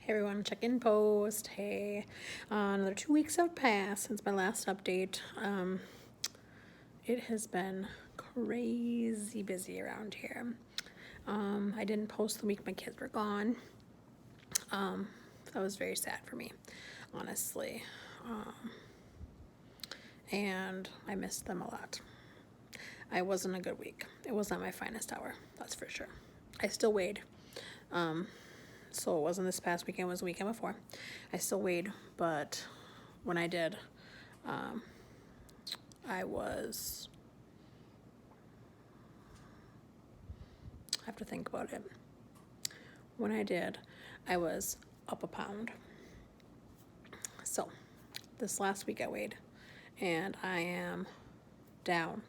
Hey everyone, check-in post. Hey, another 2 weeks have passed since my last update. It has been crazy busy around here. I didn't post the week my kids were gone. That was very sad for me, honestly. And I missed them a lot. I wasn't a good week. It was not my finest hour, that's for sure. I still weighed. So it wasn't this past weekend, it was the weekend before. I still weighed, but when I did, I have to think about it. When I did, I was up a pound. So this last week I weighed, and I am down.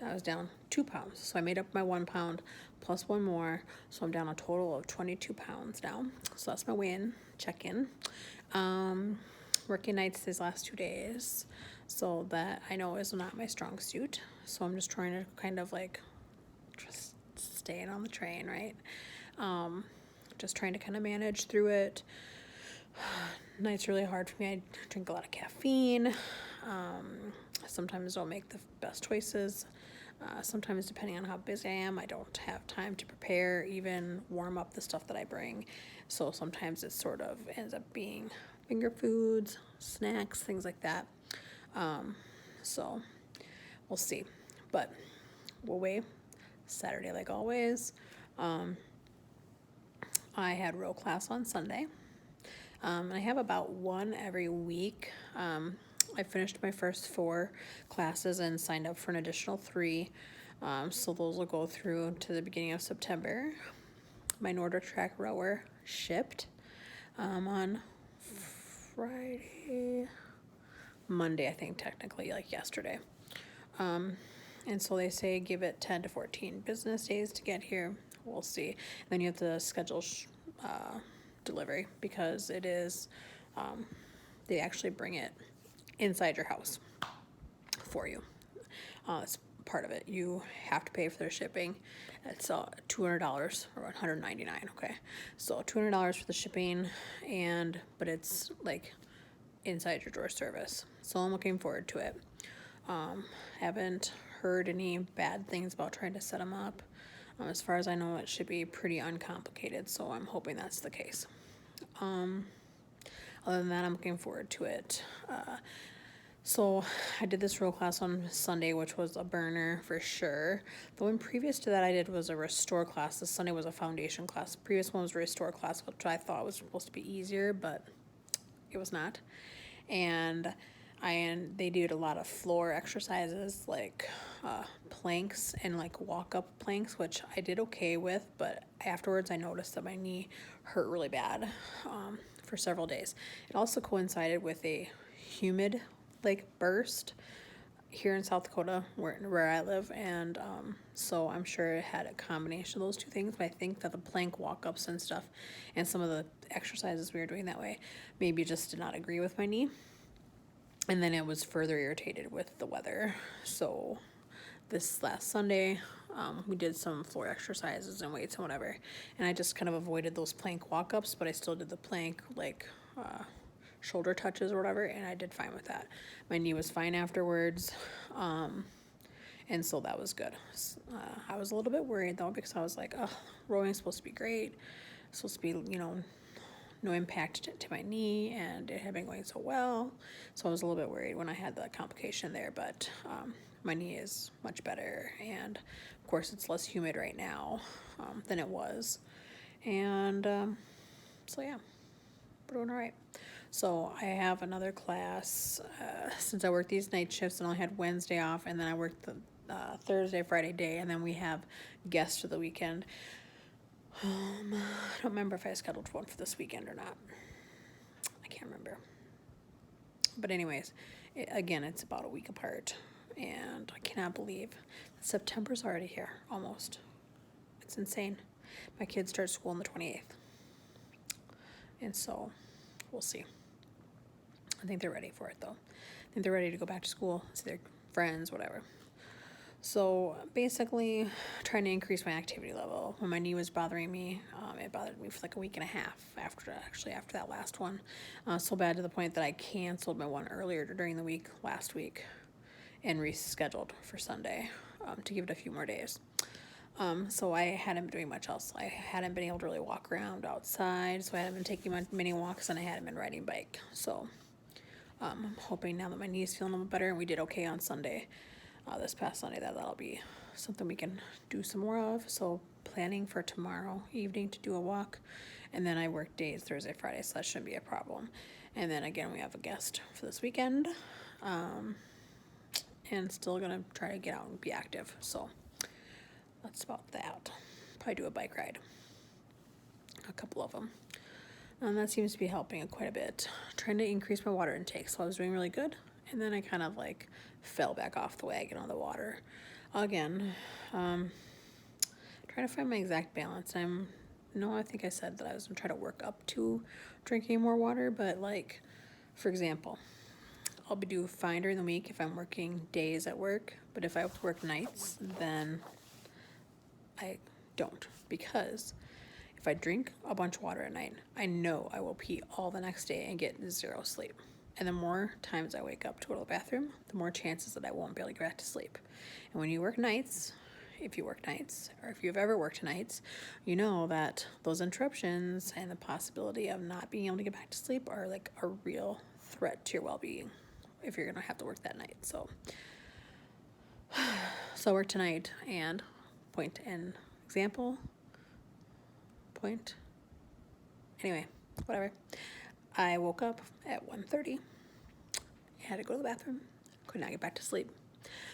I was down 2 pounds. So I made up my 1 pound plus one more. So I'm down a total of 22 pounds now. So that's my weigh-in, check-in. Working nights these last 2 days. So that I know is not my strong suit. So I'm just trying to kind of like just staying on the train, right? Just trying to kind of manage through it. Night's really hard for me. I drink a lot of caffeine. Sometimes don't make the best choices. Sometimes, depending on how busy I am, I don't have time to prepare, even warm up the stuff that I bring. So sometimes it sort of ends up being finger foods, snacks, things like that. So we'll see. But we'll wait. Saturday, like always. I had row class on Sunday. I have about one every week. I finished my first 4 classes and signed up for an additional 3. So those will go through to the beginning of September. My Nordic Track rower shipped on Monday, I think, technically, like yesterday. And so they say give it 10 to 14 business days to get here. We'll see. And then you have to schedule delivery because it is, they actually bring it inside your house for you. It's part of it. You have to pay for their shipping. It's $200 or $199. Okay, so $200 for the shipping, but it's like inside your door service. So I'm looking forward to it. Haven't heard any bad things about trying to set them up. As far as I know, it should be pretty uncomplicated. So I'm hoping that's the case. Other than that, I'm looking forward to it. So I did this row class on Sunday, which was a burner for sure. The one previous to that I did was a restore class. This Sunday was a foundation class. The previous one was a restore class, which I thought was supposed to be easier, but it was not. And they did a lot of floor exercises, like planks and like walk-up planks, which I did okay with, but afterwards I noticed that my knee hurt really bad for several days. It also coincided with a humid burst here in South Dakota where I live, and so I'm sure it had a combination of those 2 things, but I think that the plank walk-ups and stuff and some of the exercises we were doing that way maybe just did not agree with my knee. And then it was further irritated with the weather. So this last Sunday, we did some floor exercises and weights and whatever. And I just kind of avoided those plank walk-ups, but I still did the plank, shoulder touches or whatever, and I did fine with that. My knee was fine afterwards, and so that was good. I was a little bit worried, though, because I was like, oh, rowing's supposed to be great. It's supposed to be, no impact to my knee, and it had been going so well. So I was a little bit worried when I had the complication there, but my knee is much better, and of course it's less humid right now than it was. And so yeah, we're doing all right. So I have another class since I work these night shifts and I only had Wednesday off, and then I worked the Thursday, Friday day, and then we have guests for the weekend. I don't remember if I scheduled one for this weekend or not. I can't remember. But anyways, it's about a week apart, and I cannot believe that September's already here, almost. It's insane. My kids start school on the 28th, and so we'll see. I think they're ready for it, though. I think they're ready to go back to school, see their friends, whatever. So basically, trying to increase my activity level. When my knee was bothering me, it bothered me for like a week and a half after that last one. So bad to the point that I canceled my one earlier during the week last week and rescheduled for Sunday to give it a few more days. So I hadn't been doing much else. I hadn't been able to really walk around outside, so I hadn't been taking my mini walks, and I hadn't been riding bike. So I'm hoping now that my knee's feeling a little better, and we did okay on Sunday, this past Sunday, that'll be something we can do some more of. So planning for tomorrow evening to do a walk, and then I work days Thursday, Friday, so that shouldn't be a problem. And then again, we have a guest for this weekend, and still gonna try to get out and be active. So that's about that. Probably do a bike ride, a couple of them. And that seems to be helping quite a bit. Trying to increase my water intake. So I was doing really good. And then I kind of like fell back off the wagon on the water again. Trying to find my exact balance. I think I said that I was going to try to work up to drinking more water. But like, for example, I'll be doing fine during the week if I'm working days at work. But if I work nights, then I don't, because if I drink a bunch of water at night, I know I will pee all the next day and get zero sleep. And the more times I wake up to go to the bathroom, the more chances that I won't be able to get back to sleep. And when you work nights, if you work nights, or if you've ever worked nights, you know that those interruptions and the possibility of not being able to get back to sleep are like a real threat to your well-being if you're gonna have to work that night. So I work tonight, and anyway, whatever. I woke up at 1:30, had to go to the bathroom, could not get back to sleep.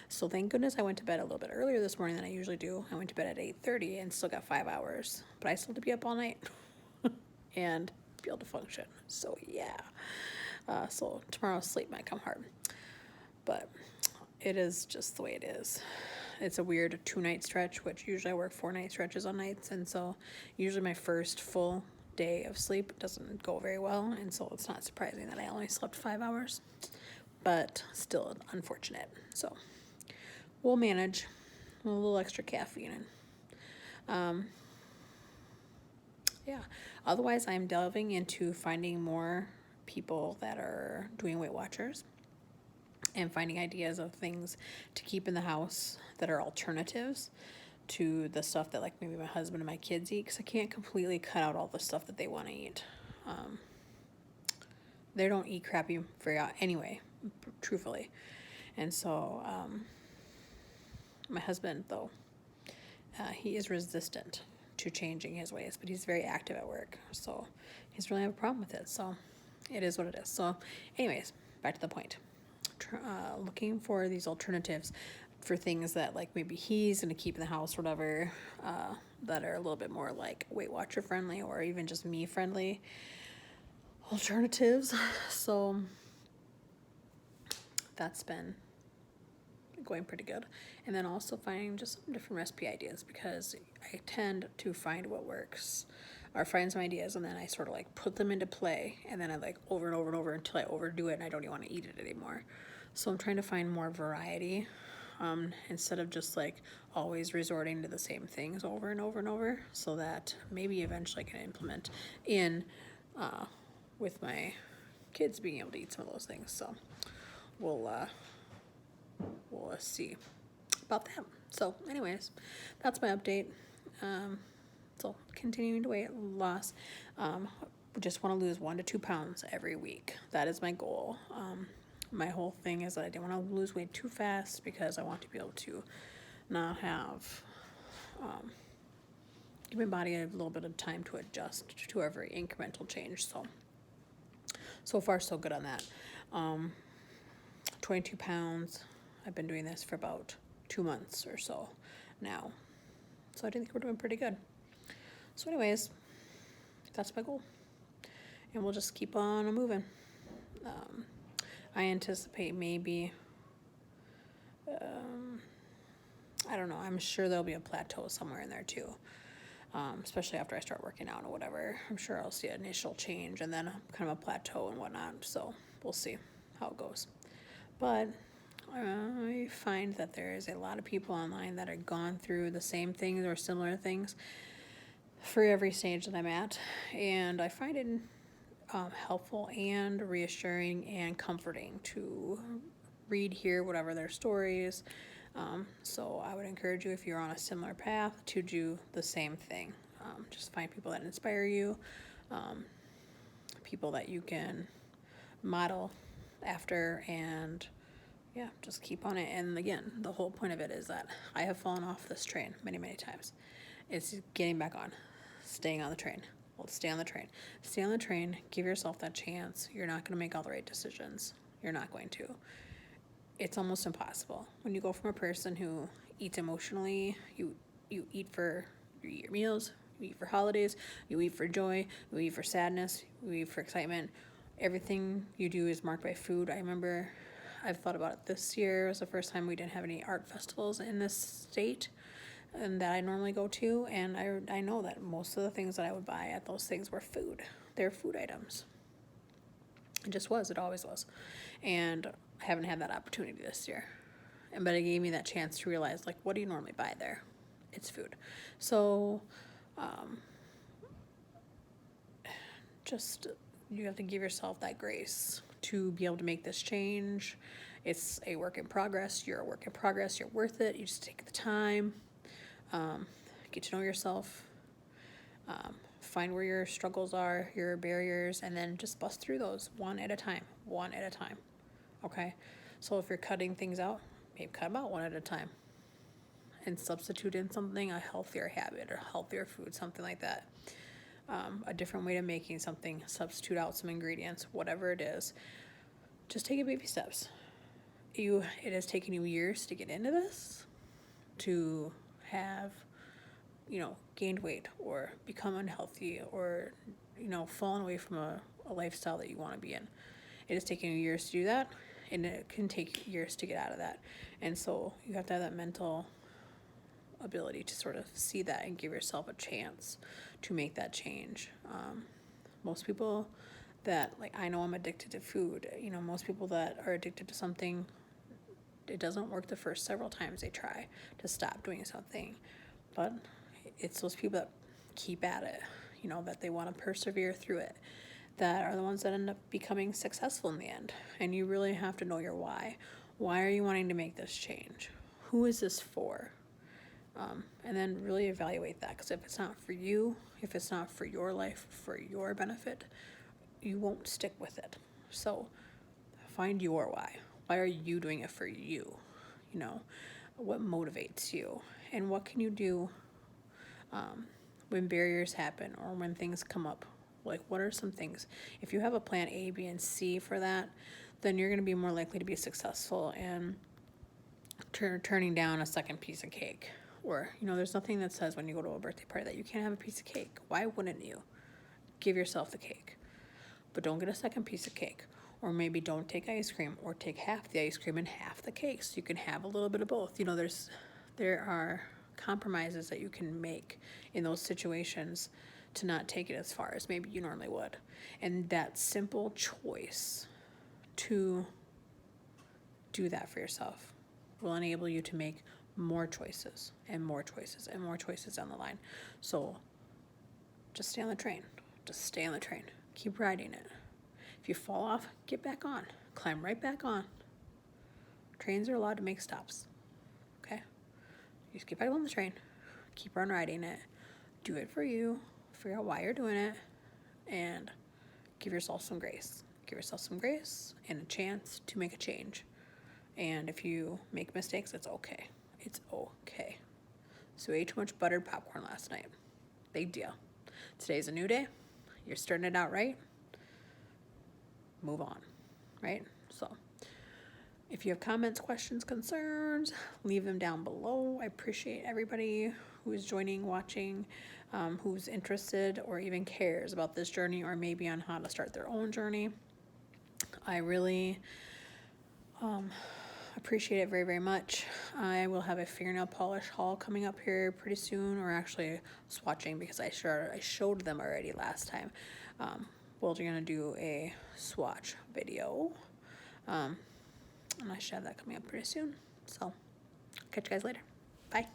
So thank goodness I went to bed a little bit earlier this morning than I usually do. I went to bed at 8:30 and still got 5 hours, but I still had to be up all night and be able to function. So yeah, so tomorrow's sleep might come hard, but it is just the way it is. It's a weird 2-night stretch, which usually I work 4-night stretches on nights, and so usually my first full day of sleep doesn't go very well, and so it's not surprising that I only slept 5 hours, but still unfortunate. So we'll manage a little extra caffeine. Yeah. Otherwise, I'm delving into finding more people that are doing Weight Watchers and finding ideas of things to keep in the house that are alternatives to the stuff that like maybe my husband and my kids eat, because I can't completely cut out all the stuff that they want to eat. They don't eat crappy very anyway, truthfully. And so my husband, though, he is resistant to changing his ways, but he's very active at work, so he doesn't really have a problem with it. So it is what it is. So anyways, back to the point. Looking for these alternatives for things that like maybe he's going to keep in the house or whatever, that are a little bit more like Weight Watcher friendly or even just me friendly alternatives. So that's been going pretty good. And then also finding just some different recipe ideas, because I tend to find what works or find some ideas, and then I sort of like put them into play, and then I like over and over and over until I overdo it and I don't even want to eat it anymore. So I'm trying to find more variety, instead of just like always resorting to the same things over and over and over, so that maybe eventually I can implement in with my kids being able to eat some of those things. So we'll see about that. So anyways, that's my update. So continuing to weight loss. Just want to lose 1 to 2 pounds every week. That is my goal. My whole thing is that I didn't want to lose weight too fast, because I want to be able to not have give my body a little bit of time to adjust to every incremental change. So far so good on that. 22 pounds. I've been doing this for about 2 months or so now. So I think we're doing pretty good. So anyways, that's my goal. And we'll just keep on moving. I anticipate maybe, I don't know, I'm sure there'll be a plateau somewhere in there too. Especially after I start working out or whatever. I'm sure I'll see an initial change and then kind of a plateau and whatnot. So we'll see how it goes. But I find that there is a lot of people online that have gone through the same things or similar things for every stage that I'm at, and I find it helpful and reassuring and comforting to read, hear whatever their stories. So I would encourage you, if you're on a similar path, to do the same thing. Just find people that inspire you, people that you can model after, and yeah, just keep on it. And again, the whole point of it is that I have fallen off this train many, many times. It's getting back on, staying on the train. Well, stay on the train. Stay on the train. Give yourself that chance. You're not going to make all the right decisions. You're not going to. It's almost impossible. When you go from a person who eats emotionally, you eat for your meals, you eat for holidays, you eat for joy, you eat for sadness, you eat for excitement. Everything you do is marked by food. I remember I've thought about it this year. It was the first time we didn't have any art festivals in this state and that I normally go to, and I know that most of the things that I would buy at those things were food. They're food items. It just was. It always was. And I haven't had that opportunity this year. But it gave me that chance to realize, like, what do you normally buy there? It's food. So, just, you have to give yourself that grace to be able to make this change. It's a work in progress. You're a work in progress. You're worth it. You just take the time. Get to know yourself, find where your struggles are, your barriers, and then just bust through those one at a time, okay? So if you're cutting things out, maybe cut them out one at a time and substitute in something, a healthier habit or healthier food, something like that. A different way of making something, substitute out some ingredients, whatever it is. Just take it baby steps. It has taken you years to get into this, to have, gained weight or become unhealthy or, fallen away from a lifestyle that you want to be in. It has taken you years to do that, and it can take years to get out of that. And so you have to have that mental ability to sort of see that and give yourself a chance to make that change. Most people that, I know I'm addicted to food. Most people that are addicted to something, it doesn't work the first several times they try to stop doing something. But it's those people that keep at it, that they want to persevere through it, that are the ones that end up becoming successful in the end. And you really have to know your why. Why are you wanting to make this change? Who is this for? And then really evaluate that, because if it's not for you, if it's not for your life, for your benefit, you won't stick with it. So find your why. Why are you doing it for you? What motivates you? And what can you do when barriers happen or when things come up? What are some things? If you have a plan A, B, and C for that, then you're going to be more likely to be successful in turning down a second piece of cake. Or, there's nothing that says when you go to a birthday party that you can't have a piece of cake. Why wouldn't you? Give yourself the cake. But don't get a second piece of cake. Or maybe don't take ice cream, or take half the ice cream and half the cake, so you can have a little bit of both. There are compromises that you can make in those situations to not take it as far as maybe you normally would. And that simple choice to do that for yourself will enable you to make more choices and more choices and more choices down the line. So just stay on the train. Just stay on the train. Keep riding it. If you fall off, get back on. Climb right back on. Trains are allowed to make stops. Okay? You just get back on the train. Keep on riding it. Do it for you. Figure out why you're doing it. And give yourself some grace. Give yourself some grace and a chance to make a change. And if you make mistakes, it's okay. It's okay. So I ate too much buttered popcorn last night. Big deal. Today's a new day. You're starting it out right. Move on, right? So if you have comments, questions, concerns, leave them down below. I appreciate everybody who is joining, watching, who's interested or even cares about this journey, or maybe on how to start their own journey. I really appreciate it very, very much. I will have a fingernail polish haul coming up here pretty soon, or actually swatching, because I showed them already last time. We're going to do a swatch video. And I should have that coming up pretty soon. So, catch you guys later. Bye.